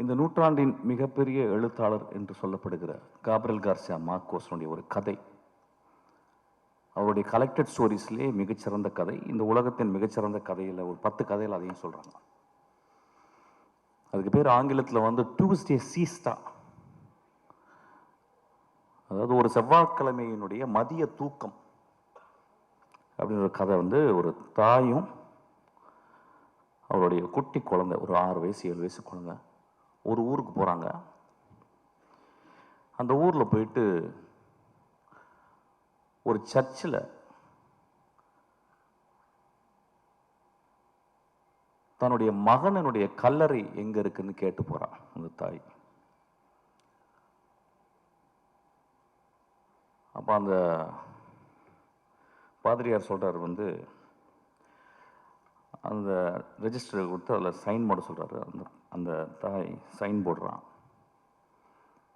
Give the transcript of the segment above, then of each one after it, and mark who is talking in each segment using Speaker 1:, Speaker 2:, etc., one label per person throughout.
Speaker 1: இந்த நூற்றாண்டின் மிகப்பெரிய எழுத்தாளர் என்று சொல்லப்படுகிற காப்ரியல் கார்சியா மார்கோஸனுடைய ஒரு கதை, அவருடைய கலெக்டட் ஸ்டோரிஸ்லேயே மிகச்சிறந்த கதை. இந்த உலகத்தின் மிகச்சிறந்த கதையில் ஒரு 10 கதையில் அதையும் சொல்கிறாங்க. அதுக்கு பேர் ஆங்கிலத்தில் வந்து டியூஸ்டே சீஸ்டா, அதாவது ஒரு செவ்வாய்க்கிழமையினுடைய மதிய தூக்கம் அப்படின்ற ஒரு கதை. வந்து ஒரு தாயும் அவருடைய குட்டி குழந்தை, ஒரு 6 வயசு 7 வயசு குழந்தை, ஒரு ஊருக்கு போகிறாங்க. அந்த ஊரில் போயிட்டு ஒரு சர்ச்சில் தன்னுடைய மகனுடைய கல்லறை எங்கே இருக்குன்னு கேட்டு போகிறான் அந்த தாய். அப்போ அந்த பாதிரியார் சொல்கிறார், வந்து அந்த ரெஜிஸ்டர் கொடுத்து அதில் சைன் போட சொல்கிறாரு. அந்த தாய் சைன் போடுறான்.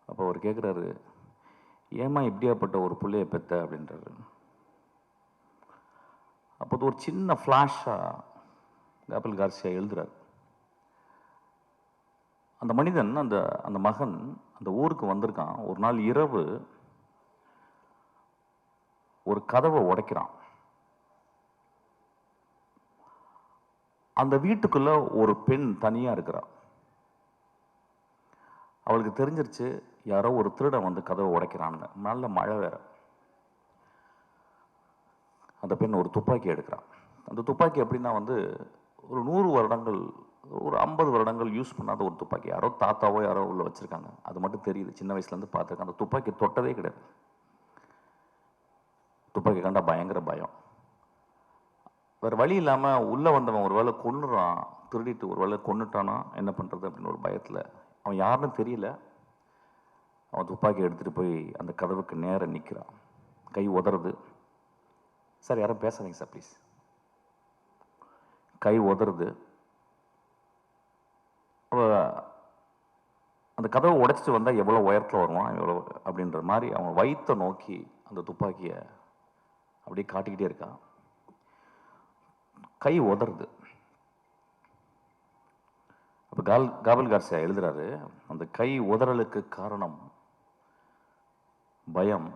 Speaker 1: அப்போ அவர் கேட்குறாரு, ஏமா இப்படியாப்பட்ட ஒரு பிள்ளையை பெற்ற அப்படின்றாரு. அப்போ ஒரு சின்ன ஃப்ளாஷாக காப்ரியல் கார்சியா எழுதுறார். அந்த மனிதன், அந்த மகன் அந்த ஊருக்கு வந்திருக்கான். ஒரு நாள் இரவு ஒரு கதவை உடைக்கிறான். அந்த வீட்டுக்குள்ள ஒரு பெண் தனியா இருக்கிறான். அவளுக்கு தெரிஞ்சிருச்சு யாரோ ஒரு திருடன் வந்து கதவை உடைக்கிறான்னு. நல்ல மழை வேற. அந்த பெண் ஒரு துப்பாக்கி எடுக்கிறான். அந்த துப்பாக்கி எப்படின்னா வந்து ஒரு 100 வருடங்கள், ஒரு 50 வருடங்கள் யூஸ் பண்ணாத ஒரு துப்பாக்கி. யாரோ தாத்தாவோ யாரோ உள்ள வச்சிருக்காங்க, அது மட்டும் தெரியுது. சின்ன வயசுலேருந்து பார்த்துருக்கேன். அந்த துப்பாக்கி தொட்டதே கிடையாது. துப்பாக்கி கண்டா பயங்கர பயம். வேறு வழி இல்லாமல் உள்ளே வந்தவன் ஒரு வேளை கொன்னுறான், திருடிட்டு ஒரு வேளை கொன்னுட்டானா என்ன பண்ணுறது அப்படின்னு ஒரு பயத்தில், அவன் யாருன்னு தெரியல, அவன் துப்பாக்கி எடுத்துகிட்டு போய் அந்த கதவுக்கு நேராக நிற்கிறான். கை உதறது. சார் யாரும் பேசாதீங்க சார் ப்ளீஸ். கை உதறது. அந்த கதவை உடைச்சிட்டு வந்தால் எவ்வளோ உயரத்தில் வருவான் எவ்வளோ அப்படின்ற மாதிரி அவன் வயிற்றை நோக்கி அந்த துப்பாக்கியை அப்படியே காட்டிக்கிட்டே இருக்கான். கை உதறது. அப்போ காப்ரியல் கார்சியா எழுதுறாரு, அந்த கை உதறலுக்கு காரணம் பயம்,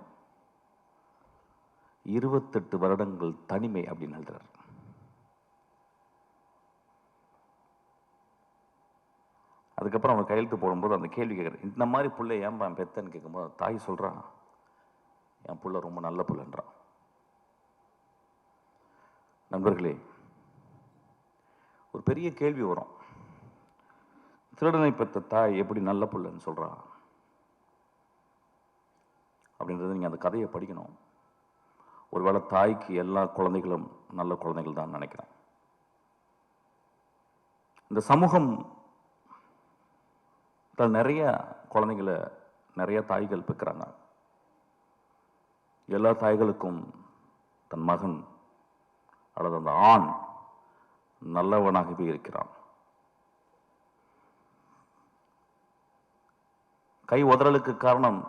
Speaker 1: 28 வருடங்கள் தனிமை அப்படின்னு எழுதுறாரு. அதுக்கப்புறம் அவன் கையெழுத்து போடும்போது அந்த கேள்வி கேட்குறேன், இந்த மாதிரி பிள்ளை ஏன்பா பெத்தன்னு கேட்கும்போது தாய் சொல்கிறான், என் பிள்ளை ரொம்ப நல்ல பிள்ளைன்றான். நண்பர்களே, ஒரு பெரிய கேள்வி வரும், திருடனை பெற்ற தாய் எப்படி நல்ல பிள்ளைன்னு சொல்கிறா அப்படின்றது நீங்கள் அந்த கதையை படிக்கணும். ஒருவேளை தாய்க்கு எல்லா குழந்தைகளும் நல்ல குழந்தைகள் தான் நினைக்கிறேன். இந்த சமூகம் நிறைய குழந்தைகளை நிறைய தாய்கள் பெற்கிறாங்க. எல்லா தாய்களுக்கும் தன் மகன் அல்லது அந்த ஆண் நல்லவனாகவே இருக்கிறான். கை உதறலுக்கு காரணம்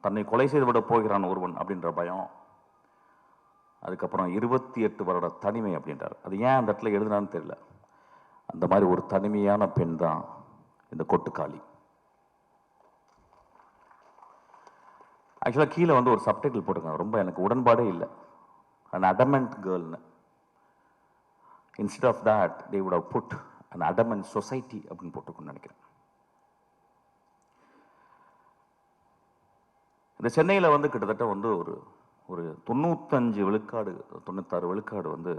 Speaker 1: தன்னை கொலை செய்து விட போகிறான் ஒருவன் அப்படின்ற பயம். அதுக்கப்புறம் 28 வருட தனிமை அப்படின்றார். அது ஏன் அந்த இடத்துல எழுதுனான்னு தெரியல. அந்த மாதிரி ஒரு தனிமையான பெண் தான் இந்த கொட்டுக்காளி. ஆக்சுவலாக கீழே வந்து ஒரு சப்டைட்டில் போட்டிருக்காங்க, ரொம்ப எனக்கு உடன்பாடே இல்லை. an adamant girl. Instead of that they would have put an adamant society அப்படின்னு போட்டுக்கணும்னு நினைக்கிறேன். இந்த சென்னையில் வந்து கிட்டத்தட்ட வந்து ஒரு 95 விழுக்காடு 96 விழுக்காடு வந்து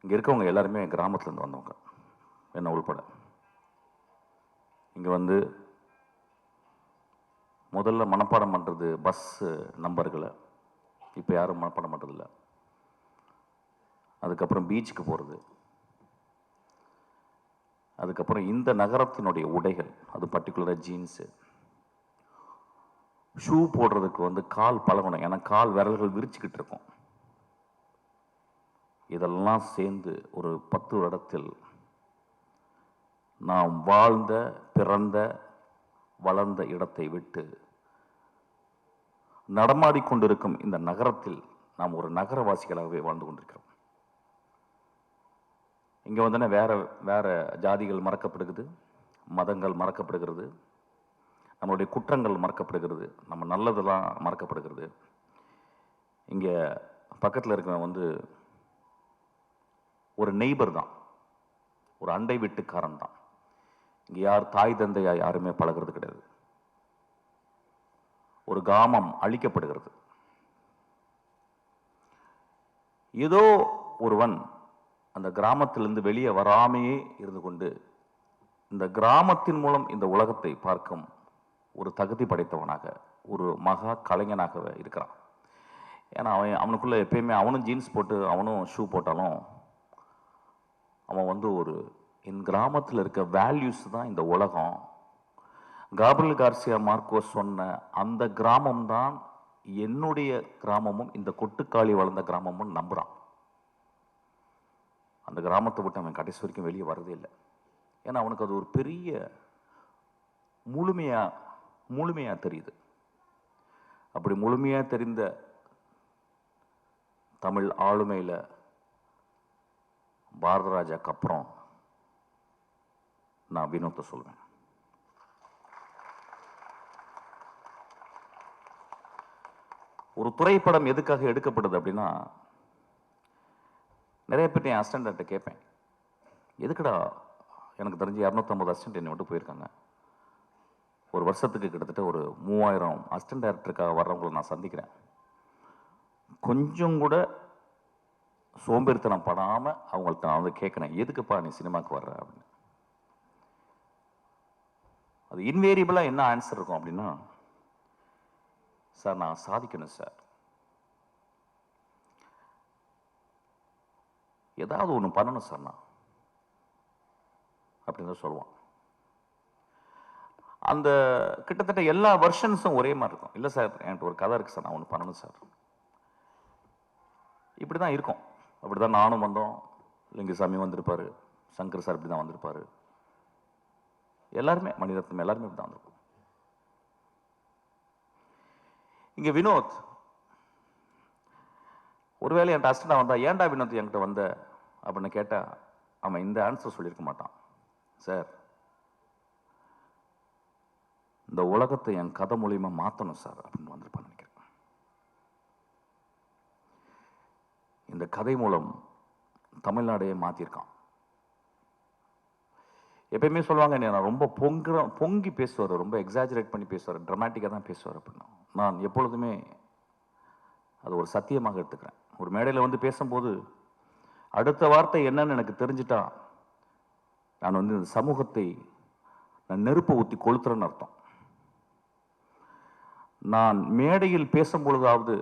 Speaker 1: இங்கே இருக்கவங்க எல்லாருமே கிராமத்துலேருந்து வந்தவங்க, என்ன உள்பட. இங்கே வந்து முதல்ல மனப்பாடம் பண்ணுறது பஸ் நம்பர்களை, இப்போ யாரும் மனப்பாடம் பண்ணுறதில்ல. அதுக்கப்புறம் பீச்சுக்கு போகிறது, அதுக்கப்புறம் இந்த நகரத்தினுடைய உடைகள், அது பர்டிகுலராக ஜீன்ஸு, ஷூ போடுறதுக்கு வந்து கால் பழகணும், ஏன்னா கால் விரல்கள் விரிச்சுக்கிட்டு இருக்கும். இதெல்லாம் சேர்ந்து ஒரு 10 வருடத்தில் நாம் வாழ்ந்த பிறந்த வளர்ந்த இடத்தை விட்டு நடமாடிக்கொண்டிருக்கும் இந்த நகரத்தில் நாம் ஒரு நகரவாசிகளாகவே வாழ்ந்து கொண்டிருக்கிறோம். இங்கே வந்தோடனே வேற வேற ஜாதிகள் மறக்கப்படுகிறது, மதங்கள் மறக்கப்படுகிறது, நம்மளுடைய குற்றங்கள் மறக்கப்படுகிறது, நம்ம நல்லதெல்லாம் மறக்கப்படுகிறது. இங்கே பக்கத்தில் இருக்கவன் வந்து ஒரு நெய்பர் தான், ஒரு அண்டை வீட்டுக்காரன் தான். இங்கே யார் தாய் தந்தையா யாருமே பழகிறது கிடையாது. ஒரு கிராமம் அழிக்கப்படுகிறது. ஏதோ ஒருவன் அந்த கிராமத்திலிருந்து வெளியே வராமையே இருந்து கொண்டு இந்த கிராமத்தின் மூலம் இந்த உலகத்தை பார்க்கும் ஒரு தகுதி படைத்தவனாக, ஒரு மகா கலைஞனாக இருக்கிறான். ஏன்னா அவனுக்குள்ள எப்பயுமே அவனும் ஜீன்ஸ் போட்டு அவனும் ஷூ போட்டாலும் அவன் வந்து ஒரு என் கிராமத்தில் இருக்க வேல்யூஸ் தான் இந்த உலகம். காப்ரியல் கார்சியா மார்க்கோஸ் சொன்ன அந்த கிராமம் தான் என்னுடைய கிராமமும் இந்த கொட்டுக்காளி வளர்ந்த கிராமமும் நம்புறான். அந்த கிராமத்தை விட்டு அவன் கடைசி வரைக்கும் வெளியே வரதே இல்லை. ஏன்னா அவனுக்கு அது ஒரு பெரிய முழுமையா தெரியுது. அப்படி முழுமையா தெரிந்த தமிழ் ஆளுமையில பாரத ராஜாக்கு அப்புறம் நான் வினோத்தை சொல்வேன். ஒரு திரைப்படம் எதுக்காக எடுக்கப்படுது அப்படின்னா, நிறைய பேர் என் அசிஸ்டன்ட்ட கேட்பேன், எதுக்குடா? எனக்கு தெரிஞ்சு 250 அசிஸ்டன்ட் என்னை விட்டு போயிருக்காங்க. ஒரு வருஷத்துக்கு கிட்டத்தட்ட ஒரு 3000 அசிஸ்டன்ட் டைரக்டருக்காக வர்றவங்களை நான் சந்திக்கிறேன். கொஞ்சம் கூட சோம்பேறித்தனம் படாமல் அவங்கள்ட்ட நான் வந்து கேட்குறேன், எதுக்குப்பா நீ சினிமாவுக்கு வர்ற அப்படின்னு. அது இன்வேரியபிளாக என்ன ஆன்சர் இருக்கும் அப்படின்னா, சார் நான் சாதிக்கணும் சார், ஏதாவது ஒன்று பண்ணணும் சார் நான் அப்படின்னு தான் சொல்லுவான். அந்த கிட்டத்தட்ட எல்லா வெர்ஷன்ஸும் ஒரே மாதிரி இருக்கும். இல்லை சார் என்கிட்ட ஒரு கதை இருக்கு சார், நான் ஒன்று பண்ணணும் சார். இப்படி தான் இருக்கும். அப்படி தான் நானும் வந்தோம், லிங்குசாமி வந்திருப்பாரு, சங்கர் சார் இப்படி தான் வந்திருப்பாரு, எல்லாருமே மணிரத்னம் எல்லாருமே இப்படி தான் வந்திருக்கும். இங்க வினோத் ஒருவேளை என்கிட்ட அசிஸ்டண்டா வந்தா, ஏன்டா வினோத் என்கிட்ட வந்த அப்படின்னு கேட்டா அவன் இந்த ஆன்சர் சொல்லியிருக்க மாட்டான். சார் இந்த உலகத்தை என் கதை மூலியமா மாத்தணும் சார் அப்படின்னு வந்திருப்பான்னு நினைக்கிறேன். இந்த கதை மூலம் தமிழ்நாடையே மாத்திருக்கான். எப்பயுமே சொல்லுவாங்க, நான் ரொம்ப பொங்கி பேசுவார், ரொம்ப எக்ஸாஜரேட் பண்ணி பேசுவார், ட்ராமாட்டிக்காக தான் பேசுவார் அப்படின்னா நான் எப்பொழுதுமே அது ஒரு சத்தியமாக எடுத்துக்கிறேன். ஒரு மேடையில் வந்து பேசும்போது அடுத்த வார்த்தை என்னன்னு எனக்கு தெரிஞ்சுட்டா நான் வந்து இந்த சமூகத்தை நான் நெருப்பு ஊற்றி கொளுத்துறேன்னு அர்த்தம். நான் மேடையில் பேசும்பொழுதாவது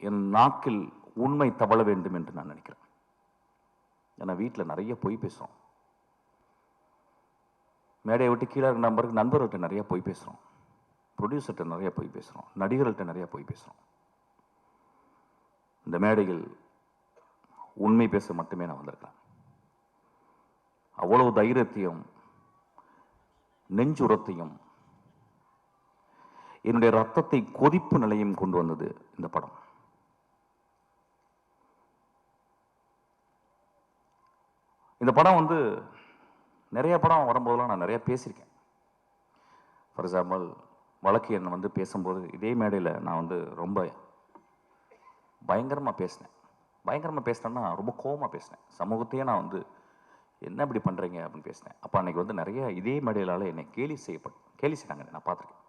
Speaker 1: என் நாக்கில் உண்மை தவழ வேண்டும் என்று நான் நினைக்கிறேன். ஏன்னா வீட்டில் நிறைய பொய் பேசுறோம், மேடையை விட்டு கீழே நம்பருக்கு நண்பர்கள்ட்ட நிறைய பொய் பேசுகிறோம், ப்ரொடியூசர்கிட்ட நிறைய பொய் பேசுகிறோம், நடிகர்கள்ட்ட நிறைய பொய் பேசுகிறோம். இந்த மேடையில் உண்மை பேச மட்டுமே நான் வந்திருக்கிறேன். அவ்வளவு தைரியத்தையும் நெஞ்சுரத்தையும் என்னுடைய ரத்தத்தை கொதிப்பு நிலையும் கொண்டு வந்தது இந்த படம். இந்த படம் வந்து நிறைய படம் வரும்போதெல்லாம் நான் நிறைய பேசியிருக்கேன். ஃபார் எக்ஸாம்பிள் வழக்கு எண்ணை வந்து பேசும்போது இதே மேடையில் நான் வந்து ரொம்ப பயங்கரமாக பேசினேன். பயங்கரமாக பேசினேன்னா ரொம்ப கோபமாக பேசினேன். சமூகத்தையே நான் வந்து என்ன இப்படி பண்ணுறீங்க அப்படின்னு பேசினேன். அப்போ அன்றைக்கி வந்து நிறைய இதே மேடையிலால் என்னை கேலி செய்கிறாங்க, நான் பார்த்துருக்கேன்.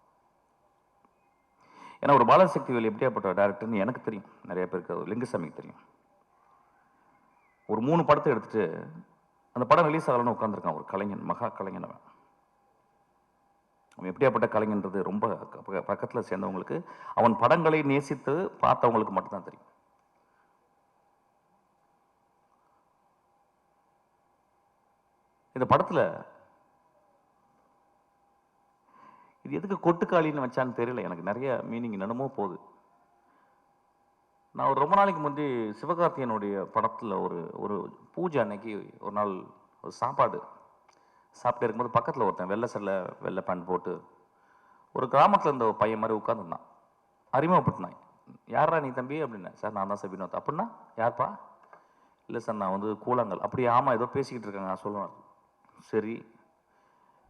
Speaker 1: ஏன்னா ஒரு பாலசக்திவேல் எப்படியாப்பட்ட டேரக்டர்னு எனக்கு தெரியும், நிறைய பேருக்கு லிங்குசாமிக்கு தெரியும். ஒரு 3 படத்தை எடுத்துட்டு அந்த படம் ரிலீஸ் ஆகலன்னு உட்காந்துருக்கான் ஒரு கலைஞன், மகா கலைஞன். அவன் எப்படியாப்பட்ட கலைஞன்றது ரொம்ப பக்கத்தில் சேர்ந்தவங்களுக்கு, அவன் படங்களை நேசித்து பார்த்தவங்களுக்கு மட்டும்தான் தெரியும். இந்த படத்தில் இது எதுக்கு கொட்டுக்காளின்னு வச்சான்னு தெரியல, எனக்கு நிறைய மீனிங் என்னமோ போகுது. நான் ஒரு ரொம்ப நாளைக்கு முந்தி சிவகார்த்தியனுடைய படத்தில் ஒரு பூஜை அன்னைக்கு ஒரு நாள் ஒரு சாப்பாடு சாப்பிட்டு இருக்கும்போது பக்கத்தில் ஒருத்தன் வெள்ளை சட்டை வெள்ளை பேண்ட் போட்டு ஒரு கிராமத்தில் இருந்த ஒரு பையன் மாதிரி உட்காந்துருந்தான். அறிமுகப்பட்டினான், யாரா நீ தம்பி அப்படின்னா. சார் நான் தான் சார் வினோத். அப்படின்னா யார்ப்பா? இல்லை சார் நான் வந்து கூழாங்கல். அப்படி ஆமாம் ஏதோ பேசிக்கிட்டு இருக்காங்க நான் சொல்லுவேன். சரி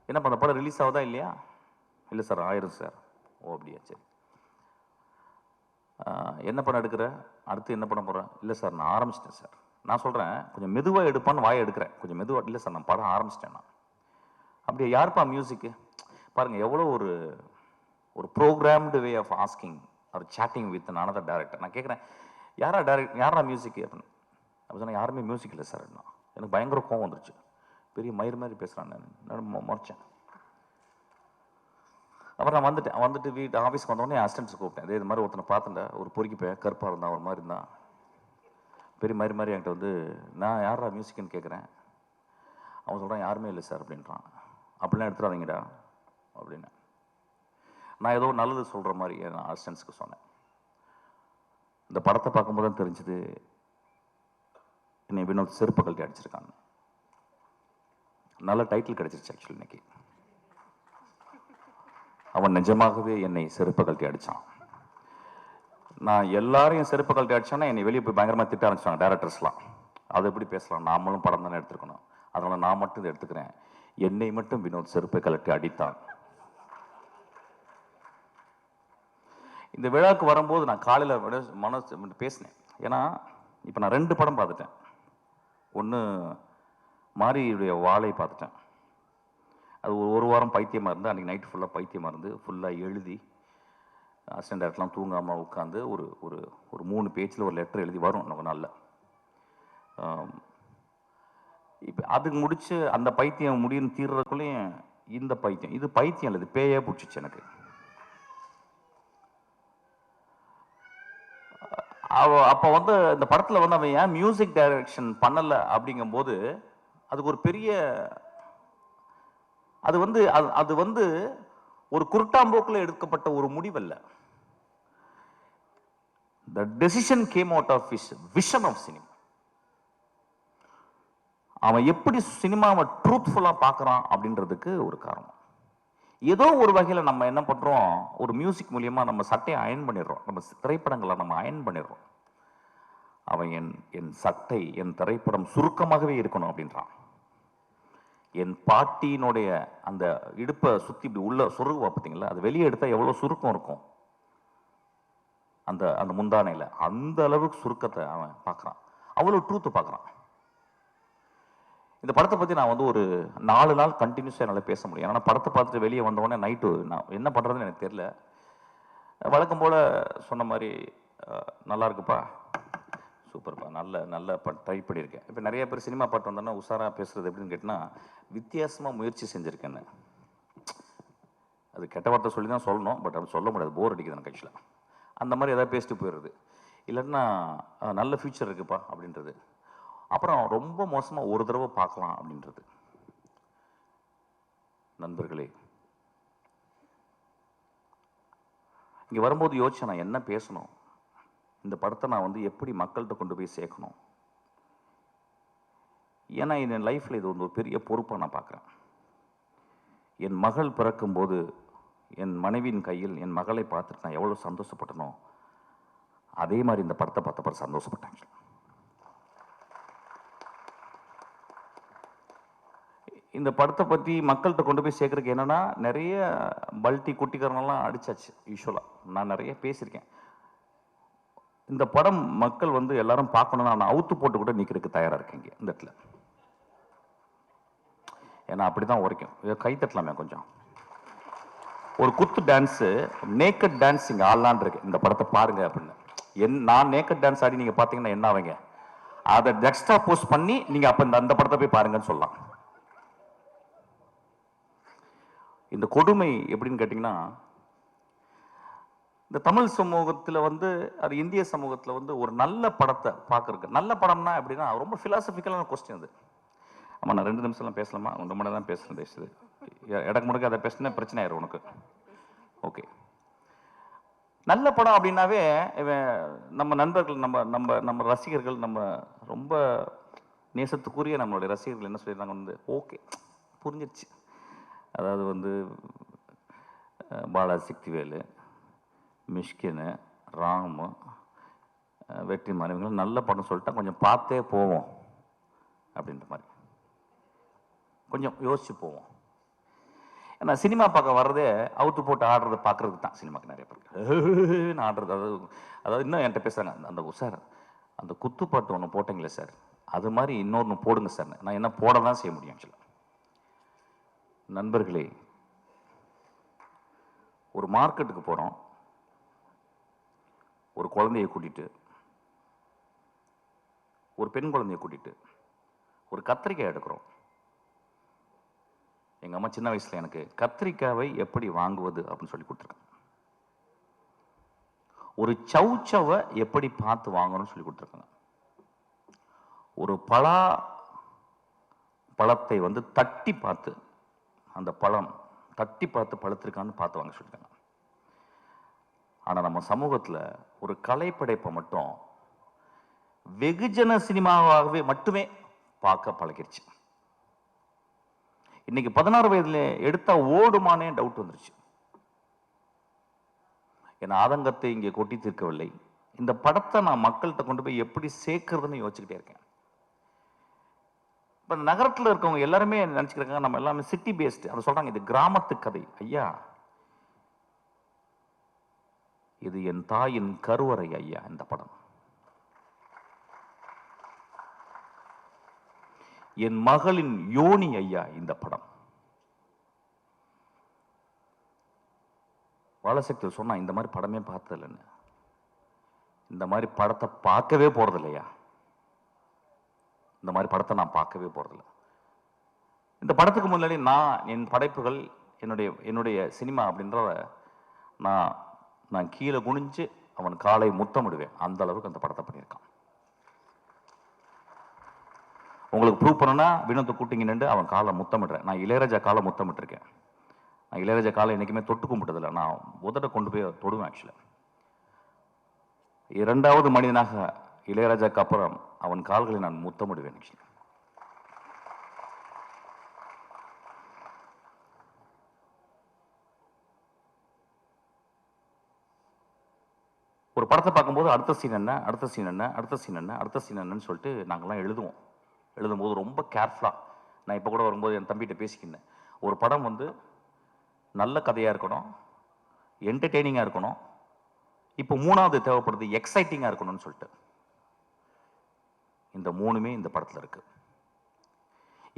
Speaker 1: என்ன பண்ண படம் ரிலீஸ் ஆகுதா இல்லையா? இல்லை சார் ஆயிரும் சார். ஓ அப்படியா சரி. என்ன படம் எடுக்கிற? அடுத்து என்ன பண்ண போகிறேன்? இல்லை சார் நான் ஆரம்பிச்சிட்டேன் சார். நான் சொல்கிறேன் கொஞ்சம் மெதுவாக எடுப்பான்னு வாயை எடுக்கிறேன். கொஞ்சம் மெதுவாக. இல்லை சார் நான் படம் ஆரம்பிச்சிட்டேன் நான். அப்படியே யாருப்பா மியூசிக்கு? பாருங்கள் எவ்வளோ ஒரு ஒரு ப்ரோக்ராம்டு வே ஆஃப் ஆஸ்கிங் ஒரு சேட்டிங் வித் அனதர் டேரக்டர். நான் கேட்குறேன் யாரா மியூசிக் அப்படின்னு. அப்படி சொன்னால் யாருமே மியூசிக் இல்லை சார். எனக்கு பயங்கர கோவம் வந்துருச்சு. பெரிய மயிர் மாதிரி பேசுகிறான். நான் முறைச்சேன். அப்புறம் நான் வந்துட்டு வீட்டு ஆஃபீஸ்க்கு வந்தோடனே அசிஸ்டன்ட்ஸ் கூப்பிட்டேன். இது மாதிரி ஒருத்தனை பார்த்துட்டேன். ஒரு பொறுக்கி போய் கருப்பாக இருந்தான் ஒரு மாதிரி இருந்தான். பெரிய மாதிரி என்கிட்ட வந்து நான் யாரா மியூசிக்னு கேட்குறேன். அவன் சொல்கிறான் யாருமே இல்லை சார் அப்படின்றான். அப்படிலாம் எடுத்துடாதீங்கடா அப்படின்னு நான் ஏதோ நல்லது சொல்கிற மாதிரி என் அசிஸ்டன்ஸுக்கு சொன்னேன். இந்த படத்தை பார்க்கும்போது தான் தெரிஞ்சுது என்னை வினோத் செருப்பு கழட்டி அடிச்சிருக்காங்க. நல்ல டைட்டில் கிடைச்சிருச்சு ஆக்சுவலி இன்னைக்கு. அவன் நிஜமாகவே என்னை செருப்பு கழட்டி அடித்தான். நான் எல்லாரையும் செருப்பு கழட்டி அடித்தான்னா என்னை வெளியே போய் பயங்கரமாக திட்ட ஆரம்பிச்சாங்க டேரக்டர்ஸ்லாம். அது எப்படி பேசலாம், நாமளும் படம் தானே எடுத்துருக்கணும், அதனால் நான் மட்டும் இதை எடுத்துக்கிறேன். என்னை மட்டும் வினோத் செருப்பை கழட்டி அடித்தான். இந்த விழாவுக்கு வரும்போது நான் காலையில் மனசு பேசினேன். ஏன்னா இப்போ நான் 2 படம் பார்த்துட்டேன். ஒன்று மாரியுடைய வாளை பார்த்துட்டேன். அது ஒரு வாரம் பைத்தியமாக இருந்து அன்றைக்கி நைட்டு ஃபுல்லாக பைத்தியமாக இருந்து ஃபுல்லாக எழுதி அசிஸ்டன்ட் டேரக்டர்லாம் தூங்காமல் உட்காந்து ஒரு ஒரு ஒரு 3 பேஜில் ஒரு லெட்டர் எழுதி வரும் நம்ம நாளில். இப்போ அதுக்கு முடிச்சு அந்த பைத்தியம் முடியும் தீர்றதுக்குள்ளேயும் இந்த பைத்தியம் இது பைத்தியம் இல்லை, இது பேயே பிடிச்சிச்சு எனக்கு. அப்போ வந்து இந்த படத்தில் வந்து அவன் ஏன் மியூசிக் டைரக்ஷன் பண்ணலை அப்படிங்கும்போது அதுக்கு ஒரு பெரிய அது வந்து ஒரு குருட்டாம்போக்கில் எடுக்கப்பட்ட ஒரு முடிவல்ல. The decision came out of his vision of cinema. அவன் எப்படி சினிமாவை ட்ரூத்ஃபுல்லாக பார்க்குறான் அப்படின்றதுக்கு ஒரு காரணம். ஏதோ ஒரு வகையில் நம்ம என்ன பண்ணுறோம், ஒரு மியூசிக் மூலியமாக நம்ம சட்டையை அயன் பண்ணிடுறோம், நம்ம திரைப்படங்களை நம்ம அயன் பண்ணிடுறோம். அவன் என் சட்டை என் திரைப்படம் சுருக்கமாகவே இருக்கணும் அப்படின்றான். என் பாட்டியினுடைய அந்த இடுப்பை சுற்றி இப்படி உள்ள சுருகுவா பார்த்தீங்களா, அது வெளியே எடுத்தால் எவ்வளோ சுருக்கம் இருக்கும் அந்த அந்த முந்தானையில், அந்த அளவுக்கு சுருக்கத்தை அவன் பார்க்குறான். அவ்வளோ ட்ரூத்து பார்க்குறான். இந்த படத்தை பற்றி நான் வந்து ஒரு 4 நாள் கண்டினியூஸாக என்னால் பேச முடியும். ஏன்னா படத்தை பார்த்துட்டு வெளியே வந்தோடனே நைட்டு நான் என்ன பண்ணுறதுன்னு எனக்கு தெரியல. வழக்கம் போல் சொன்ன மாதிரி நல்லா இருக்குப்பா, சூப்பர்ப்பா, நல்ல ட்ரை பண்ணியிருக்கேன். இப்போ நிறைய பேர் சினிமா பாட்டு வந்தோன்னா உஷாராக பேசுகிறது எப்படின்னு கேட்டால் வித்தியாசமாக முயற்சி செஞ்சுருக்கேன்னு. அது கெட்ட வார்த்தை சொல்லி தான் சொல்லணும், பட் அது சொல்ல முடியாது, போர் அடிக்குது எனக்கு ஆக்சுவலாக. அந்த மாதிரி எதாவது பேசிட்டு போயிடுறது. இல்லைன்னா நல்ல ஃபியூச்சர் இருக்குப்பா அப்படின்றது. அப்புறம் ரொம்ப மோசமாக ஒரு தடவை பார்க்கலாம் அப்படின்றது. நண்பர்களே, இங்கே வரும்போது யோசிச்சேன் நான் என்ன பேசணும், இந்த படத்தை நான் வந்து எப்படி மக்கள்கிட்ட கொண்டு போய் சேர்க்கணும். ஏன்னா என் லைஃப்பில் இது வந்து ஒரு பெரிய பொறுப்பாக நான் பார்க்குறேன். என் மகள் பிறக்கும்போது என் மனைவியின் கையில் என் மகளை பார்த்துட்டு நான் எவ்வளோ சந்தோஷப்பட்டனோ அதே மாதிரி இந்த படத்தை பார்த்தப்ப சந்தோஷப்பட்டேன். இந்த படத்தை பற்றி மக்கள்கிட்ட கொண்டு போய் சேர்க்குறதுக்கு என்னென்னா நிறைய குட்டிக்காரனெல்லாம் அடிச்சாச்சு. யூஸ்வலாக நான் நிறைய பேசியிருக்கேன். இந்த படம் மக்கள் வந்து எல்லாரும் பார்க்கணும்னா நான் அவுத்து போட்டு கூட நிற்கிறதுக்கு தயாராக இருக்கேங்க இந்த இடத்துல. ஏன்னா அப்படி தான் உரைக்கும். கை தட்டலாமே கொஞ்சம். ஒரு குத்து டான்ஸு, நேக்கட் டான்ஸ் இங்கே ஆடலான் இருக்கு. இந்த படத்தை பாருங்க அப்படின்னு. நான் நேக்கட் டான்ஸ் ஆடி நீங்கள் பார்த்தீங்கன்னா என்ன ஆவீங்க, அதை எக்ஸ்ட்ரா போஸ்ட் பண்ணி நீங்கள் அப்போ அந்த படத்தை போய் பாருங்கன்னு சொல்லலாம். இந்த கொடுமை எப்படின்னு கேட்டிங்கன்னா, இந்த தமிழ் சமூகத்தில் வந்து அது இந்திய சமூகத்தில் வந்து ஒரு நல்ல படத்தை பார்க்குறக்கு, நல்ல படம்னா எப்படின்னா ரொம்ப ஃபிலாசபிக்கலான கொஸ்டின் அது. ஆமாம், நான் 2 நிமிஷம்லாம் பேசலாமா? 1 மணி தான் பேசுகிறேன். பேசுது இடக்கு முடக்க அதை பேசினா பிரச்சனை ஆயிரும் உனக்கு. ஓகே, நல்ல படம் அப்படின்னாவே நம்ம நண்பர்கள், நம்ம நம்ம நம்ம ரசிகர்கள், நம்ம ரொம்ப நேசத்துக்குரிய நம்மளுடைய ரசிகர்கள் என்ன சொல்லிடுறாங்க வந்து ஓகே புரிஞ்சிருச்சு. அதாவது வந்து பாலாஜி சக்திவேலு, மிஷ்கின், ராமு, வெற்றிமாறன் இவங்களும் நல்ல படம் சொல்லிட்டா கொஞ்சம் பார்த்தே போவோம் அப்படின்ற மாதிரி கொஞ்சம் யோசிச்சு போவோம். ஏன்னா சினிமா பார்க்க வர்றதே அவுத்து போட்டு ஆடுறதை பார்க்கறதுக்கு தான். சினிமாக்கு நிறைய பேருக்கு ஆடுறது, அதாவது இன்னும் என்கிட்ட பேசுகிறாங்க, அந்த சார் அந்த குத்துப்பாட்டு ஒன்று போட்டீங்களே சார், அது மாதிரி இன்னொன்று போடுங்க சார். நான் என்ன போட தான் செய்ய முடியும். ஆக்சுவலாக நண்பர்களே, ஒரு மார்க்கெட்டுக்கு போகிறோம், ஒரு குழந்தைய கூட்டிட்டு, ஒரு பெண் குழந்தைய கூட்டிட்டு ஒரு கத்திரிக்காய் எடுக்கிறோம். எங்கள் அம்மா சின்ன வயசில் எனக்கு கத்திரிக்காவை எப்படி வாங்குவது அப்படின்னு சொல்லி கொடுத்துருக்காங்க. ஒரு சவுச்சவை எப்படி பார்த்து வாங்கணும்னு சொல்லி கொடுத்துருக்காங்க. ஒரு பழத்தை வந்து தட்டி பார்த்து, அந்த பழம் தட்டி பார்த்து பழுத்திருக்கான்னு பார்த்து வாங்க சொல்லியிருக்காங்க. ஆனால் நம்ம சமூகத்தில் ஒரு கலைப்படைப்பை மட்டும் வெகுஜன சினிமாவாகவே மட்டுமே பார்க்க பழகிருச்சு. இன்னைக்கு 16 வயதுல எடுத்தா ஓடுமானே டவுட் வந்துருச்சு. என் ஆதங்கத்தை இங்கே கொட்டி தீர்க்கவில்லை. இந்த படத்தை நான் மக்கள்கிட்ட கொண்டு போய் எப்படி சேர்க்கறதுன்னு யோசிச்சுக்கிட்டே இருக்கேன். இப்ப நகரத்தில் இருக்கவங்க எல்லாருமே நினைச்சுக்கிறாங்க நம்ம எல்லாமே சிட்டி பேஸ்டு. அதை சொல்றாங்க இது கிராமத்து கதை. ஐயா, இது என் தாயின் கருவறை ஐயா. இந்த படம் என் மகளின் யோனி ஐயா. இந்த படம் வாழசக்தி சொன்னா இந்த மாதிரி படமே பார்த்தது இல்லைன்னு. இந்த மாதிரி படத்தை பார்க்கவே போறது இல்லையா. இந்த மாதிரி படத்தை நான் பார்க்கவே போறதில்லை. இந்த படத்துக்கு முன்னாடி நான் என் படைப்புகள் என்னுடைய சினிமா அப்படின்றத நான் கீழே குனிஞ்சு அவன் காலை முத்தமிடுவேன். அந்த அளவுக்கு அந்த படத்தை பண்ணியிருக்கான். உங்களுக்கு ப்ரூவ் பண்ணனா வினோத்தை கூட்டிங்க நின்று அவன் காலை முத்தமிடுறேன். நான் இளையராஜா காலை முத்தமிட்டிருக்கேன். நான் இளையராஜா காலை என்னைக்குமே தொட்டு கும்பிட்டதில்லை. நான் உதட்ட கொண்டு போய் தொடுவேன். ஆக்சுவலாக 2வது மனிதனாக இளையராஜாக்கு அப்புறம் அவன் கால்களை நான் முத்தமிடுவேன். ஆக்சுவலி ஒரு படத்தை பார்க்கும்போது அடுத்த சீன் என்ன, அடுத்த சீன் என்ன, அடுத்த சீன் என்ன, அடுத்த சீன் என்னன்னு சொல்லிட்டு நாங்கள்லாம் எழுதுவோம். எழுதும்போது ரொம்ப கேர்ஃபுல்லாக. நான் இப்போ கூட வரும்போது என் தம்பிகிட்ட பேசிக்கிட்டேன். ஒரு படம் வந்து நல்ல கதையாக இருக்கணும், என்டர்டெய்னிங்காக இருக்கணும், இப்போ 3வது தேவைப்படுது எக்ஸைட்டிங்காக இருக்கணும்னு சொல்லிட்டு. இந்த 3மே இந்த படத்தில் இருக்கு.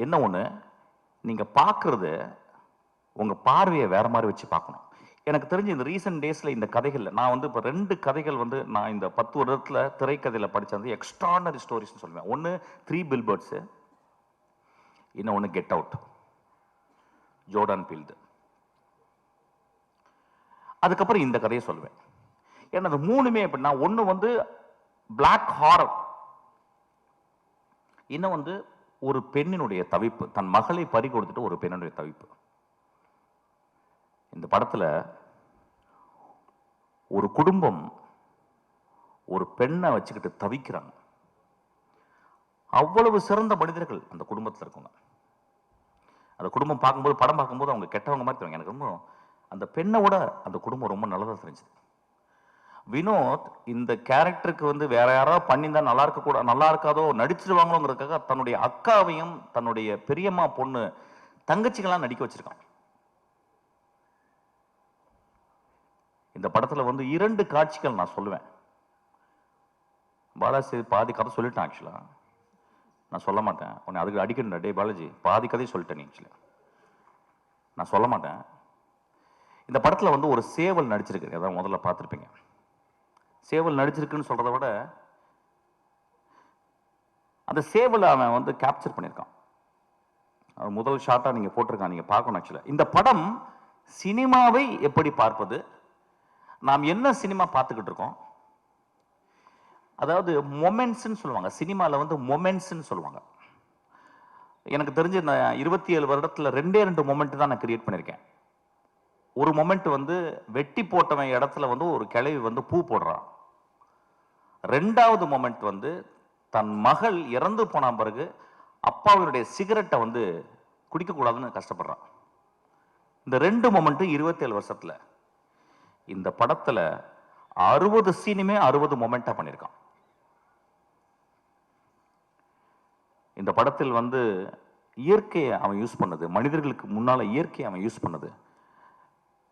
Speaker 1: என்ன ஒன்று, நீங்கள் பார்க்குறது உங்கள் பார்வையை வேற மாதிரி வச்சு பார்க்கணும். எனக்கு தெரிஞ்சு இந்த ரீசன்ட் டேஸில் இந்த கதைகளில் நான் வந்து இப்போ 2 கதைகள் வந்து நான் இந்த 10 வருடத்தில் திரைக்கதையில் படித்தது எக்ஸ்ட்ரானரி ஸ்டோரிஸ்ன்னு சொல்லுவேன். ஒன்று 3 பில்பர்ட்ஸு, இன்னொன்று கெட் அவுட், ஜோர்டான் பீல்டு. அதுக்கப்புறம் இந்த கதையை சொல்லுவேன். ஏன்னா அது 3மே எப்படின்னா, ஒன்று வந்து பிளாக் ஹாரர், இன்னும் வந்து ஒரு பெண்ணினுடைய தவிப்பு, தன் மகளை பறி கொடுத்துட்டு ஒரு பெண்ணுடைய தவிப்பு. இந்த படத்தில் ஒரு குடும்பம் ஒரு பெண்ணை வச்சுக்கிட்டு தவிக்கிறாங்க. அவ்வளவு சிறந்த மனிதர்கள் அந்த குடும்பத்தில் இருக்கவங்க. அந்த குடும்பம் பார்க்கும்போது, படம் பார்க்கும்போது அவங்க கெட்டவங்க மாதிரி தெரியும். எனக்கு ரொம்ப அந்த பெண்ணை விட அந்த குடும்பம் ரொம்ப நல்லதாக தெரிஞ்சது. வினோத் இந்த கேரக்டருக்கு வந்து வேற யாராவது பண்ணியிருந்தா நல்லா இருக்காதோ, நடிச்சிருவாங்களோங்கிறதுக்காக தன்னுடைய அக்காவையும் தன்னுடைய பெரியம்மா பொண்ணு தங்கச்சிகளாம் நடிக்க வச்சிருக்கான். இந்த படத்துல வந்து 2 காட்சிகள் நான் சொல்லுவேன். பாலாஜி பாதி கதை சொல்லிட்டேன். ஆக்சுவலா நான் சொல்ல மாட்டேன். உன்னை அதுக்கு அடிக்கணும். டே பாலாஜி, பாதி கதையை சொல்லிட்டேன். நீ ஆக்சுவலா நான் சொல்ல மாட்டேன். இந்த படத்துல வந்து ஒரு சேவல் நடிச்சிருக்கு. அதான் முதல்ல பார்த்துருப்பீங்க. சேவல் நடிச்சிருக்குன்னு சொல்றதை விட அந்த சேவலை அவன் வந்து கேப்சர் பண்ணியிருக்கான். முதல் ஷாட்டா நீங்க போட்டிருக்கான், நீங்க பார்க்கணும். ஆக்சுவலா இந்த படம் சினிமாவை எப்படி பார்ப்பது, நாம் என்ன சினிமா பார்த்துக்கிட்டு இருக்கோம், அதாவது மொமெண்ட்ஸ்ன்னு சொல்லுவாங்க. சினிமாவில் வந்து மொமெண்ட்ஸ்ன்னு சொல்லுவாங்க. எனக்கு தெரிஞ்சு இந்த 27 வருடத்தில் 2 மொமெண்ட் தான் நான் கிரியேட் பண்ணியிருக்கேன். ஒரு மொமெண்ட் வந்து வெட்டி போட்டவன் இடத்துல வந்து ஒரு கிழவி வந்து பூ போடுறான். 2வது மொமெண்ட் வந்து தன் மகள் இறந்து போன பிறகு அப்பாவினுடைய சிகரெட்டை வந்து குடிக்கக்கூடாதுன்னு கஷ்டப்படுறான். இந்த 2 மொமெண்ட்டும் 27 வருஷத்துல. இந்த படத்துல 60 சீனுமே 60 மொமெண்டா பண்ணியிருக்கான். இந்த படத்தில் வந்து இயற்கையை அவன் யூஸ் பண்ணது, மனிதர்களுக்கு முன்னால் இயற்கையை அவன் யூஸ் பண்ணது.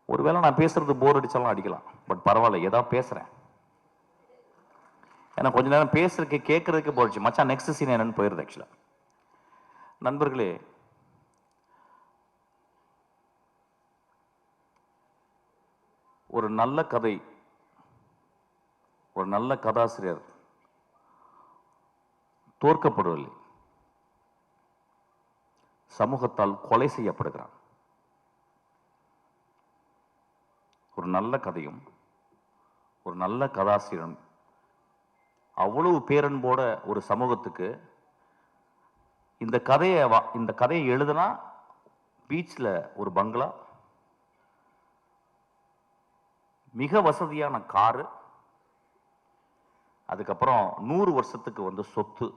Speaker 1: ஒருவேளை நான் பேசுறது போர் அடிச்சாலும் அடிக்கலாம், பட் பரவாயில்ல, ஏதாவது பேசுகிறேன். ஏன்னா கொஞ்ச நேரம் பேசுறதுக்கு கேட்கறதுக்கு போயிடுச்சு. மச்சான் நெக்ஸ்ட் சீன் என்னன்னு போயிருது. ஆக்சுவலாக நண்பர்களே, ஒரு நல்ல கதை, ஒரு நல்ல கதாசிரியர் தோற்கப்படவில்லை, சமூகத்தால் கொலை செய்யப்படுகிறான். ஒரு நல்ல கதையும் ஒரு நல்ல கதாசிரியரும் அவ்வளவு பேரன்போட ஒரு சமூகத்துக்கு இந்த கதையை எழுதுனா பீச்சில் ஒரு பங்களா, மிக வசதியான காரு, அதுக்கப்புறம் 100 வருஷத்துக்கு வந்து சொத்து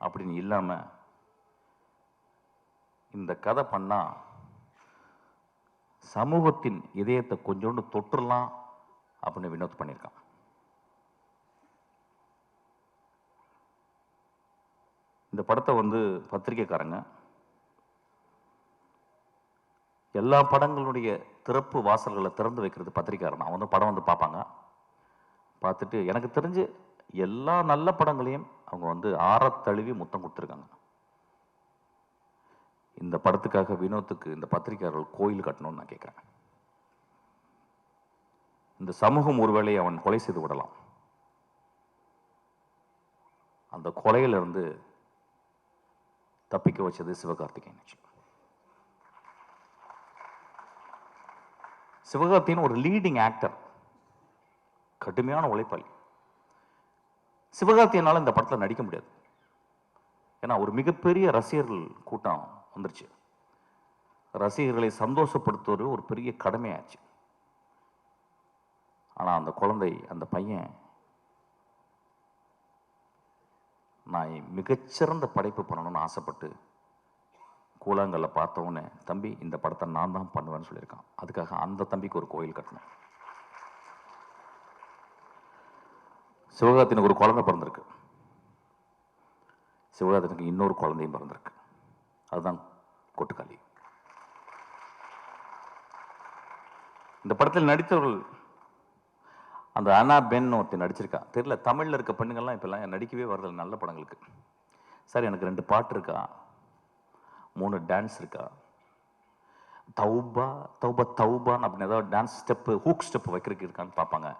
Speaker 1: அப்படின்னு இல்லாம இந்த கதை பண்ணா சமூகத்தின் இதயத்தை கொஞ்சோண்டு தொற்றுலாம் அப்படின்னு வினோத் பண்ணியிருக்கான். இந்த படத்தை வந்து பத்திரிகைக்காரங்க எல்லா படங்களுடைய திறப்பு வாசல்களை திறந்து வைக்கிறது பத்திரிக்கையாளர். அவன் வந்து படம் வந்து பார்ப்பாங்க, பார்த்துட்டு எனக்கு தெரிஞ்சு எல்லா நல்ல படங்களையும் அவங்க வந்து ஆறத்தழுவி முத்தம் கொடுத்துருக்காங்க. இந்த படத்துக்காக வினோத்துக்கு இந்த பத்திரிகையாளர்கள் கோயில் கட்டணும்னு நான் கேட்குறேன். இந்த சமூகம் ஒருவேளை அவன் கொலை செய்து விடலாம், அந்த கொலையிலிருந்து தப்பிக்க வச்சது சிவகார்த்திகேயன். சிவகார்த்திகேயன் ஒரு லீடிங் ஆக்டர், கடுமையான உழைப்பாளி. சிவகார்த்திகேயனால இந்த படத்தில் நடிக்க முடியாது, ஏன்னா ஒரு மிகப்பெரிய ரசிகர்கள் கூட்டம் வந்துருச்சு. ரசிகர்களை சந்தோஷப்படுத்துவது ஒரு பெரிய கடமையாச்சு. ஆனால் அந்த குழந்தை, அந்த பையன், நான் மிகச்சிறந்த படைப்பு பண்ணணும்னு ஆசைப்பட்டு கூழாங்கல்ல பார்த்தவொடனே, தம்பி இந்த படத்தை நான் தான் பண்ணுவேன்னு சொல்லியிருக்கான். அதுக்காக அந்த தம்பிக்கு ஒரு கோயில் கட்டணும். சிவகார்த்திகேயனுக்கு ஒரு குழந்தை பிறந்திருக்கு, சிவகார்த்திகேயனுக்கு இன்னொரு குழந்தையும் பிறந்திருக்கு, அதுதான் கொட்டுக்காளி. இந்த படத்தில் நடித்தவர்கள், அந்த அனா பென் ஒருத்தி நடிச்சிருக்கா, தெரியல தமிழில் இருக்க பெண்ணுங்கள்லாம் இப்போல்லாம் நடிக்கவே வரதில்லை நல்ல படங்களுக்கு. சார் எனக்கு 2 பாட்டு இருக்கா, 3 டான்ஸ் இருக்கா, தௌபா தௌபா தௌபான்னு அப்படின்னு ஏதாவது டான்ஸ் ஸ்டெப்பு, ஹூக் ஸ்டெப் வைக்கிறதுக்கு இருக்கான்னு பார்ப்பாங்க.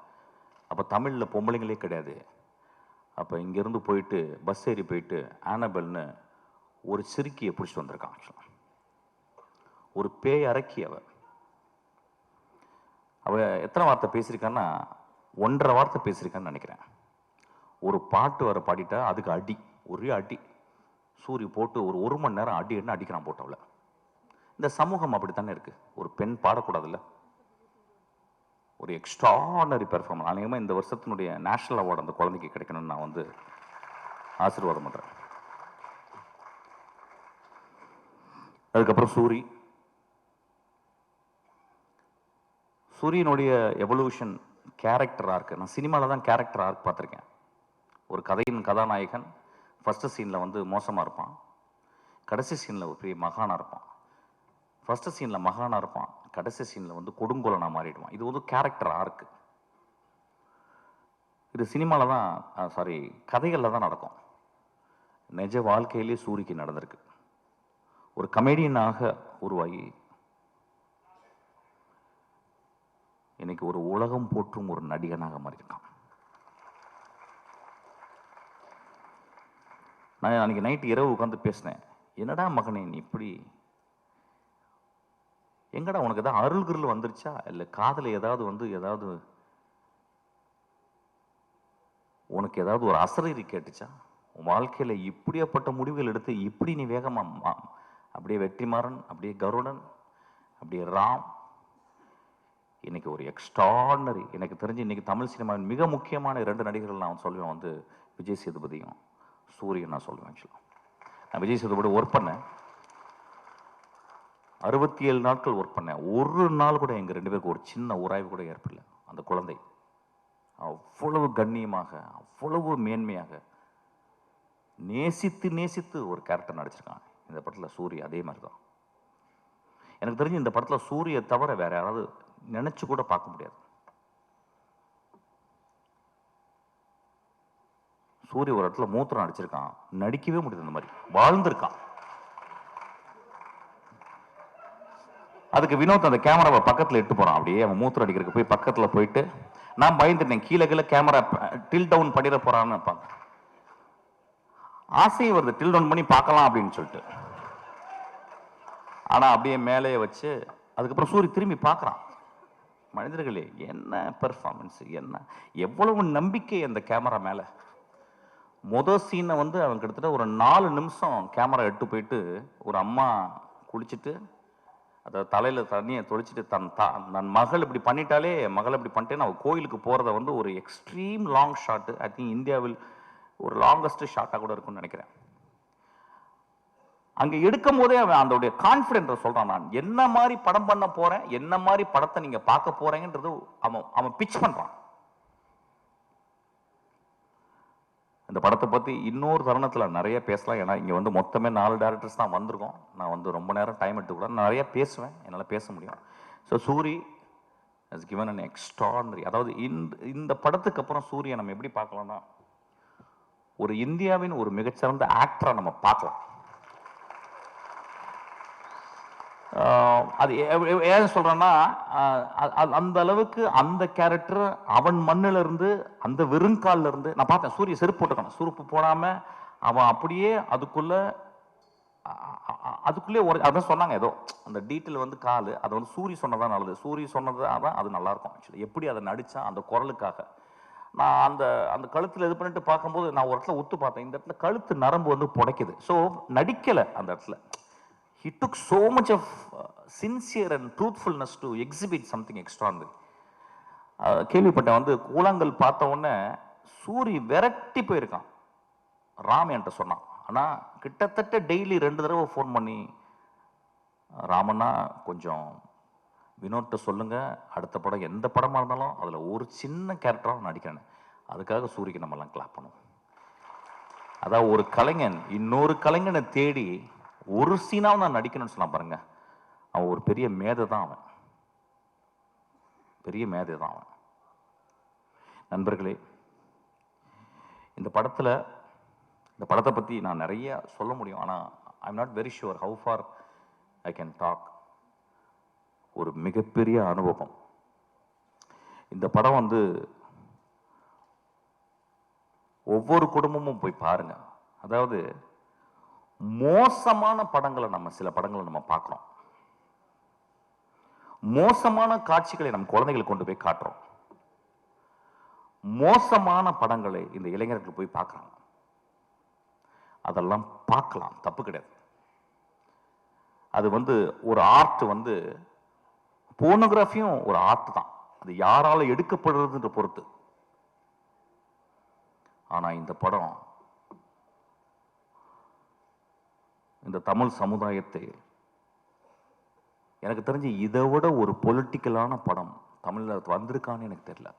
Speaker 1: அப்போ தமிழில் பொம்பளைங்களே கிடையாது. அப்போ இங்கேருந்து போயிட்டு பஸ் ஏறி போயிட்டு ஆனபெல்னு ஒரு சிறுக்கியை பிடிச்சிட்டு வந்திருக்கான். ஆக்சுவலாக ஒரு பேய் அரக்கி. அவ எத்தனை வார்த்தை பேசியிருக்கான்னா 1.5 வார்த்தை பேசியிருக்கான்னு நினைக்கிறேன். ஒரு பாட்டு வர பாடிட்டா அதுக்கு அடி, ஒரே அடி சூரிய போட்டு ஒரு மணி நேரம் அடி என்ன அடிக்கிறான் போட்டவள. இந்த சமூகம் அப்படித்தானே இருக்கு. ஒரு பெண் பாடக்கூடாதுல்ல, ஒரு எக்ஸ்ட்ரானரி பெர்ஃபார்மன்ஸ். அநேகமாக இந்த வருஷத்தினுடைய நேஷனல் அவார்டு அந்த குழந்தைக்கு கிடைக்கணும்னு நான் வந்து ஆசீர்வாதம் பண்றேன். அதுக்கப்புறம் சூரியனுடைய எவல்யூஷன், கேரக்டர் ஆர்க். நான் சினிமாவில் தான் கேரக்டர் ஆர்க் பார்த்துருக்கேன். ஒரு கதையின் கதாநாயகன் ஃபர்ஸ்ட் சீனில் வந்து மோசமாக இருப்பான், கடைசி சீனில் ஒரு பெரிய மகானாக இருப்பான். ஃபர்ஸ்ட் சீனில் மகானாக இருப்பான், கடைசி சீனில் வந்து கொடுங்கோலனா மாறிடுவான். இது வந்து கேரக்டர் ஆர்க்கு. இது சினிமாவில் தான், சாரி கதைகளில் தான் நடக்கும். நிஜ வாழ்க்கையிலே சூரிக்கு நடந்திருக்கு. ஒரு கமெடியனாக உருவாகி இன்னைக்கு ஒரு உலகம் போற்றும் ஒரு நடிகனாக மாறியிருக்கான். நான் அன்னைக்கு நைட்டு இரவு உட்காந்து பேசினேன், என்னடா மகனே நீ இப்படி, எங்கடா உனக்கு ஏதாவது அருள்கிருள் வந்துருச்சா, இல்லை காதல ஏதாவது உனக்கு ஏதாவது ஒரு அசரீரி கேட்டுச்சா, உன் வாழ்க்கையில இப்படியாப்பட்ட முடிவுகள் எடுத்து இப்படி நீ வேகமா அப்படியே வெற்றிமாறன், அப்படியே கருடன், அப்படியே ராம், இன்னைக்கு ஒரு எக்ஸ்ட்ரானரி. எனக்கு தெரிஞ்சு இன்னைக்கு தமிழ் சினிமாவின் மிக முக்கியமான 2 நடிகர்கள் நான் சொல்லுவேன், வந்து விஜய் சேதுபதியும் சூரியன் நான் சொல்லுவேன். ஆக்சுவலாக நான் விஜய் சேதுபதி ஒர்க் பண்ணேன், 67 நாட்கள் ஒர்க் பண்ணேன். ஒரு நாள் கூட எங்கள் 2 பேருக்கு ஒரு சின்ன உராய்வு கூட ஏற்படல. அந்த குழந்தை அவ்வளவு கண்ணியமாக, அவ்வளவு மேன்மையாக நேசித்து நேசித்து ஒரு கேரக்டர் நடிச்சிருக்காங்க இந்த படத்தில் சூரிய. அதே மாதிரி தான் எனக்கு தெரிஞ்சு இந்த படத்தில் சூரிய தவிர வேற யாராவது நினைச்சு கூட பார்க்க முடியாது. சூரிய ஒரு இடத்துல மூத்திரம் அடிச்சிருக்கான், நடிக்கவே முடியாது. இந்த மாதிரி வாழ்ந்திருக்கான். அதுக்கு வினோத் அந்த கேமராவை பக்கத்தில் இட்டு போறான். அப்படியே அவன் மூத்திரம் அடிக்கிறதுக்கு போய் பக்கத்தில் போயிட்டு நான் பயந்துட்டேன், கீழே கீழே கேமரா டில் டவுன் பண்ணிட போறான்னு நினைப்பாங்க. ஆசையும் வருது டில் டவுன் பண்ணி பார்க்கலாம் அப்படின்னு சொல்லிட்டு. ஆனா அப்படியே மேலேயே வச்சு அதுக்கப்புறம் சூரிய திரும்பி பார்க்கறான். மனிதர்களே என்ன பெர்ஃபார்மன்ஸ், என்ன எவ்வளவு நம்பிக்கை அந்த கேமரா மேல. முதல் சீனை வந்து அவன் கிட்டத்தட்ட ஒரு 4 நிமிஷம் கேமரா எட்டு போயிட்டு ஒரு அம்மா குளிச்சுட்டு அதை தலையில தண்ணியை தொளிச்சுட்டு தன் மகள் இப்படி பண்ணிட்டாலே, மகள் இப்படி பண்ணிட்டேன்னு அவள் கோயிலுக்கு போறத வந்து ஒரு extreme long shot. I think இந்தியாவில் ஒரு லாங்கஸ்ட் ஷாட்டா கூட இருக்கும்னு நினைக்கிறேன். அங்க எடுக்கும் போதே அவன் அதோடைய கான்பிடன்ஸ் சொல்றான், நான் என்ன மாதிரி படம் பண்ண போறேன், என்ன மாதிரி படத்தை நீங்க பார்க்க போறீங்கன்றது அவன் பிட்ச் பண்றான். இந்த படத்தை பத்தி இன்னொரு தருணத்துல நிறைய பேசலாம். ஏன்னா இங்க வந்து மொத்தமே 4 டைரக்டர்ஸ் தான் வந்திருக்கோம். நான் வந்து ரொம்ப நேரம் டைம் எடுத்துக்கூடாது, நிறைய பேசுவேன், என்னால் பேச முடியும். So Soori has given an extraordinary. அதாவது இந்த படத்துக்கு அப்புறம் சூரிய நம்ம எப்படி பார்க்கலாம்னா, ஒரு இந்தியாவின் ஒரு மிகச்சிறந்த ஆக்டரா நம்ம பார்க்கலாம். அது ஏன் சொல்றேன்னா, அந்த அளவுக்கு அந்த கேரக்டர் அவன் மண்ணில இருந்து அந்த வெறுங்கால்ல இருந்து நான் பார்த்தேன். சூரிய செருப்பு போட்டுக்கான, செருப்பு போடாம அவன் அப்படியே அதுக்குள்ளே ஒரு அதான் சொன்னாங்க, ஏதோ அந்த டீட்டெயில் வந்து காலு அதை வந்து சூரிய சொன்னதான் நல்லது, சூரிய சொன்னதான் அது நல்லா இருக்கும். ஆக்சுவலி எப்படி அதை நடிச்சா அந்த குரலுக்காக நான் அந்த கழுத்துல இது பண்ணிட்டு பார்க்கும்போது நான் ஒரு இடத்துல ஒத்து பார்த்தேன், இந்த இடத்துல கழுத்து நரம்பு வந்து புடைக்குது. ஸோ நடிக்கலை அந்த இடத்துல. He took so much of sincere and truthfulness to exhibit something extraordinary. கேள்விப்பட்டேன் வந்து கூழாங்கல் பார்த்த உடனே சூரி விரட்டி போயிருக்கான். ராம் என்கிட்ட சொன்னான். ஆனா கிட்டத்தட்ட டெய்லி 2 தடவை ஃபோன் பண்ணி, ராமண்ணா கொஞ்சம் வினோட்ட சொல்லுங்க, அடுத்த படம் எந்த படமா இருந்தாலும் அதுல ஒரு சின்ன கேரக்டராக நடிக்கிறேன், அதுக்காக சூரிக்கு நம்ம எல்லாம் கிளாப் பண்ணுவோம். அதாவது ஒரு கலைஞன் இன்னொரு கலைஞனை தேடி ஒரு சீனாவும் நான் நடிக்கணும்னு சொன்னா பாருங்க, அவன் ஒரு பெரிய மேதை தான். அவன் பெரிய மேதை தான் அவன். நண்பர்களே, இந்த படத்தை பத்தி நான் நிறைய சொல்ல முடியும். ஆனா I am not very sure how far I can talk. ஒரு மிகப்பெரிய அனுபவம் இந்த படம். வந்து ஒவ்வொரு குடும்பமும் போய் பாருங்க. அதாவது மோசமான படங்களை சில படங்களை நம்ம பார்க்கிறோம், மோசமான காட்சிகளை நம்ம குழந்தைகளை கொண்டு போய் காட்டுறோம், மோசமான படங்களை இந்த இளைஞர்கள் போய் பார்க்கறாங்க. அதெல்லாம் பார்க்கலாம், தப்பு கிடையாது. அது வந்து ஒரு ஆர்ட். வந்து போர்னோகிராஃபியும் ஒரு ஆர்ட் தான், அது யாரால எடுக்கப்படுறதுன்ற பொறுத்து. ஆனா இந்த படம் இந்த தமிழ் சமுதாயத்தை, எனக்கு தெரிஞ்சு இதை விட ஒரு பொலிட்டிக்கலான படம் தமிழ்ல வந்திருக்கான்னு எனக்கு தெரியல.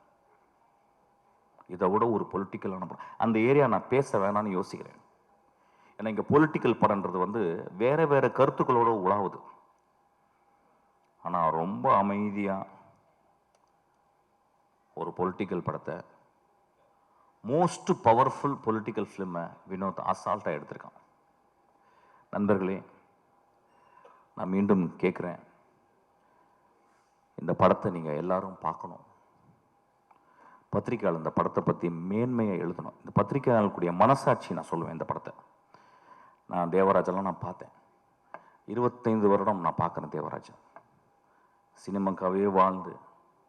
Speaker 1: இதை விட ஒரு பொலிட்டிக்கலான படம் அந்த ஏரியா நான் பேச வேணாம்னு யோசிக்கிறேன். ஏன்னா இங்க பொலிட்டிக்கல் படம்ன்றது வந்து வேற வேற கருத்துக்களோட உலாவுது. ஆனா ரொம்ப அமைதியா ஒரு பொலிட்டிக்கல் படத்தை, மோஸ்ட் பவர்ஃபுல் பொலிட்டிக்கல் ஃபிலிமை வினோத் அசால்ட்டா எடுத்திருக்கான். நண்பர்களே, நான் மீண்டும் கேட்குறேன், இந்த படத்தை நீங்க எல்லாரும் பார்க்கணும். பத்திரிகையாளர் இந்த படத்தை பத்தி மேன்மையை எழுதணும். இந்த பத்திரிகையாளர்களுடைய மனசாட்சி நான் சொல்லுவேன். இந்த படத்தை நான் தேவராஜெல்லாம் நான் பார்த்தேன், 25 வருடம் நான் பார்க்குறேன் தேவராஜன். சினிமாக்காவே வாழ்ந்து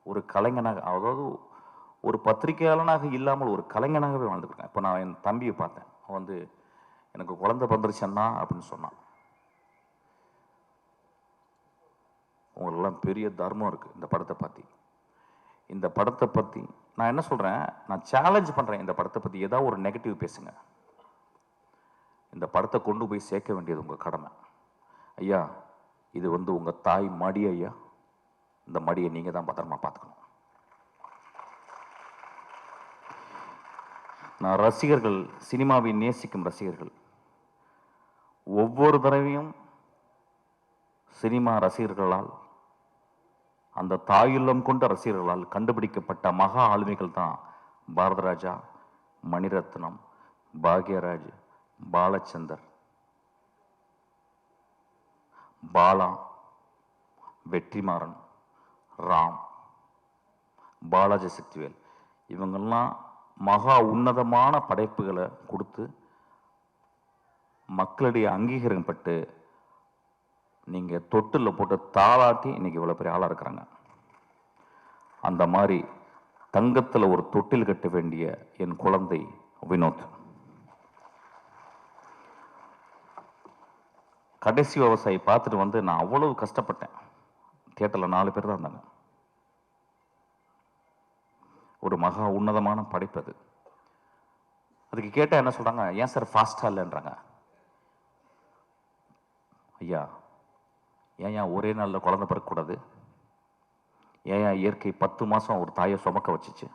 Speaker 1: ஒரு கலைஞனாக, அதாவது ஒரு பத்திரிகையாளனாக இல்லாமல் ஒரு கலைஞனாகவே வாழ்ந்துருக்கேன். இப்போ நான் என் தம்பியை பார்த்தேன், அவன் வந்து எனக்கு குழந்தை வந்துருச்சன்னா அப்படின்னு சொன்னான். உங்களெல்லாம் பெரிய தர்மம் இருக்கு இந்த படத்தை பத்தி. இந்த படத்தை பத்தி நான் என்ன சொல்றேன், நான் சேலஞ்ச் பண்றேன், இந்த படத்தை பத்தி ஏதாவது ஒரு நெகட்டிவ் பேசுங்க. இந்த படத்தை கொண்டு போய் சேர்க்க வேண்டியது உங்க கடமை. ஐயா, இது வந்து உங்க தாய் மடி ஐயா, இந்த மடியை நீங்க தான் பத்திரமா பார்த்துக்கணும். நான் ரசிகர்கள், சினிமாவை நேசிக்கும் ரசிகர்கள் ஒவ்வொரு தடவையும் சினிமா ரசிகர்களால், அந்த தாயுள்ளம் கொண்ட ரசிகர்களால் கண்டுபிடிக்கப்பட்ட மகா ஆளுமைகள் தான் பாரதராஜா, மணிரத்னம், பாக்யராஜ், பாலச்சந்தர், பாலா, வெற்றிமாறன், ராம், பாலாஜி சக்திவேல். இவங்கெல்லாம் மகா உன்னதமான படைப்புகளை கொடுத்து மக்களுடைய அங்கீகாரம் பட்டு நீங்க தொட்டில் போட்டு தாளாட்டி இன்னைக்கு இவ்வளவு பெரிய ஆளா இருக்கிறாங்க. அந்த மாதிரி தங்கத்தில் ஒரு தொட்டில் கட்ட வேண்டிய என் குழந்தை வினோத். கடைசி விவசாயி பார்த்துட்டு வந்து நான் அவ்வளவு கஷ்டப்பட்டேன். தியேட்டர்ல 4 பேர் தான் இருந்தாங்க. ஒரு மகா உன்னதமான படைப்பு அது. அதுக்கு கேட்டால் என்ன சொல்றாங்க, ஏன் சார் ஃபாஸ்டா இல்லைன்றாங்க. ஐயா, ஏன் ஒரே நாளில் குழந்தை பிறக்கக்கூடாது? ஏன் இயற்கை 10 மாதம் ஒரு தாயை சுமக்க வச்சுச்சு?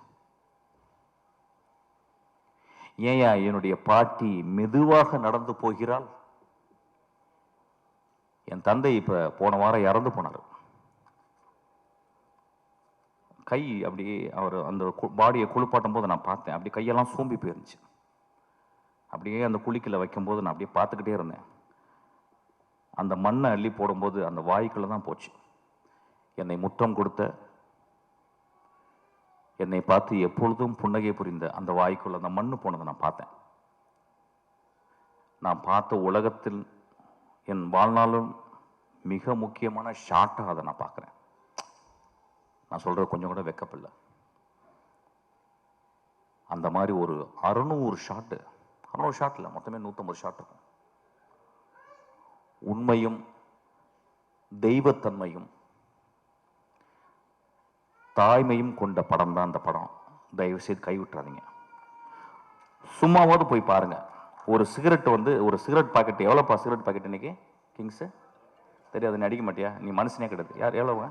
Speaker 1: ஏன் என்னுடைய பாட்டி மெதுவாக நடந்து போகிறாள்? என் தந்தை இப்போ போன வாரம் இறந்து போனார். கை அப்படியே அவர் அந்த பாடியை குளிப்பாட்டும் போது நான் பார்த்தேன். அப்படி கையெல்லாம் சூம்பி போயிருந்துச்சு. அப்படியே அந்த குளிக்கல வைக்கும்போது நான் அப்படியே பார்த்துக்கிட்டே இருந்தேன். அந்த மண்ணை அள்ளி போடும்போது அந்த வாய்க்குள்ள தான் போச்சு. என்னை முத்தம் கொடுத்த, என்னை பார்த்து எப்பொழுதும் புன்னகை புரிந்த அந்த வாய்க்குள்ள அந்த மண்ணு போனதை நான் பார்த்தேன். நான் பார்த்த உலகத்தில் என் வாழ்நாளும் மிக முக்கியமான ஷாட்டாக அதை நான் பார்க்குறேன். நான் சொல்றது கொஞ்சம் கூட வெக்கப்படல. அந்த மாதிரி ஒரு 600 ஷாட்டு, 600 ஷாட்ல மொத்தமே 150 ஷாட் இருக்கும். உண்மையும் தெய்வத்தன்மையும் தாய்மையும் கொண்ட படம் தான் அந்த படம். தயவு செய்து கைவிட்டுறாதீங்க. சும்மாவது போய் பாருங்க. ஒரு சிகரெட் வந்து ஒரு சிகரெட் பாக்கெட் எவ்வளோப்பா? சிகரெட் பாக்கெட் இன்னைக்கு கிங்ஸ் தெரியாது, நீ அடிக்க மாட்டியா? நீ மனுஷனே கிடையாது. யார் எவ்வளோங்க?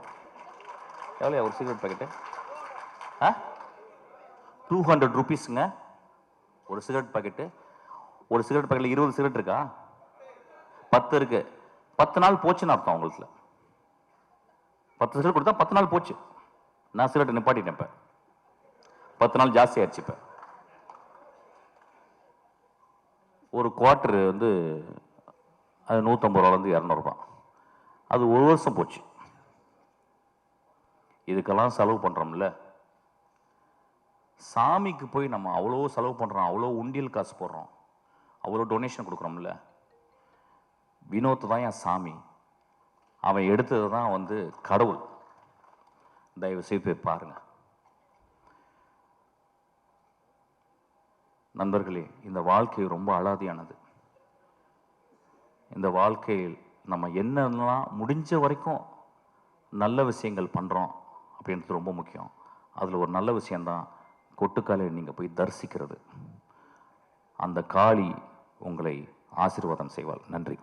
Speaker 1: எவ்வளோ ஒரு சிகரெட் பாக்கெட்டு? 200 rupeesங்க ஒரு சிகரெட் பாக்கெட்டு. ஒரு சிகரெட் பாக்கெட்டில் 20 சிகரெட் இருக்கா? 10 இருக்கு. 10 நாள் போச்சுன்னு அர்த்தம் உங்களுக்கு. 10 சிகரெட் கொடுத்தா 10 நாள் போச்சு. நான் சிகரெட் நிப்பாட்டிட்டேன். இப்போ 10 நாள் ஜாஸ்தி ஆயிடுச்சு. இப்போ ஒரு குவார்டர் வந்து அது 150 ரூபாலேருந்து 200 ரூபாய். அது 1 வருஷம் போச்சு. இதுக்கெல்லாம் செலவு பண்றோம்ல. சாமிக்கு போய் நம்ம அவ்வளோ செலவு பண்றோம், அவ்வளோ உண்டியல் காசு போடுறோம், அவ்வளோ டொனேஷன் கொடுக்குறோம்ல. வினோத் தான் என் சாமி. அவன் எடுத்தது தான் வந்து கடவுள். தயவு செய்து போய் பாருங்க. நண்பர்களே, இந்த வாழ்க்கை ரொம்ப அலாதியானது. இந்த வாழ்க்கையில் நம்ம என்னெல்லாம் முடிஞ்ச வரைக்கும் நல்ல விஷயங்கள் பண்றோம் அப்படின்றது ரொம்ப முக்கியம். அதில் ஒரு நல்ல விஷயம்தான் கொட்டுக்காலை நீங்கள் போய் தரிசிக்கிறது. அந்த காளி உங்களை ஆசீர்வாதம் செய்வாள். நன்றி.